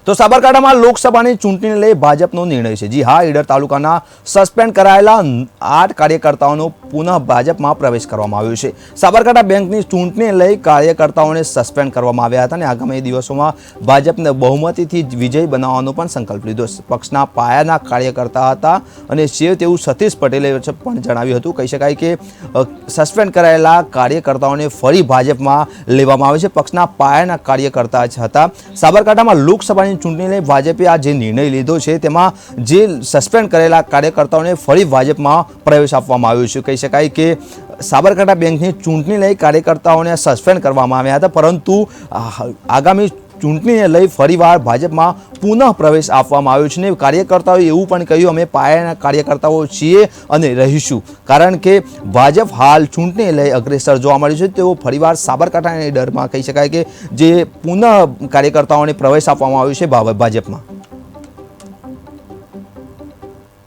તો સાબરકાંઠામાં લોકસભાની ચૂંટણીને લઈ ભાજપનો નિર્ણય છે। જી હા, ઈડર તાલુકાના સસ્પેન્ડ કરાયેલા 8 કાર્યકર્તાઓનો પુનઃ ભાજપમાં પ્રવેશ કરવામાં આવ્યો છે। સાબરકાંઠા બેંકની ચૂંટણીને લઈ કાર્યકર્તાઓને સસ્પેન્ડ કરવામાં આવ્યા હતા અને આગામી દિવસોમાં ભાજપને બહુમતીથી વિજય બનાવવાનો પણ સંકલ્પ લીધો। પક્ષના પાયાના કાર્યકર્તા હતા અને છે તેવું સતીશ પટેલે પણ જણાવ્યું હતું। કહી શકાય કે સસ્પેન્ડ કરાયેલા કાર્યકર્તાઓને ફરી ભાજપમાં લેવામાં આવે છે। પક્ષના પાયાના કાર્યકર્તા હતા। સાબરકાંઠામાં લોકસભાની ચૂંટણીને ભાજપે આ જે નિર્ણય લીધો છે તેમાં જે સસ્પેન્ડ કરેલા કાર્યકર્તાઓને ફરી ભાજપમાં પ્રવેશ આપવામાં આવ્યો છે। કહી શકાય કે સાબરકાંઠા બેંકની ચૂંટણી લઈ કાર્યકર્તાઓને સસ્પેન્ડ કરવામાં આવ્યા હતા, પરંતુ આગામી ચૂંટણીને લઈ ફરીવાર ભાજપમાં પુનઃ પ્રવેશ આપવામાં આવ્યો છે। ને કાર્યકર્તાઓએ એવું પણ કહ્યું, અમે પાયાના કાર્યકર્તાઓ છીએ અને રહીશું, કારણ કે ભાજપ હાલ ચૂંટણીને લઈ અગ્રેસર જોવા મળ્યું છે। તેઓ ફરીવાર સાબરકાંઠાના ડરમાં કહી શકાય કે જે પુનઃ કાર્યકર્તાઓને પ્રવેશ આપવામાં આવ્યો છે ભાજપમાં।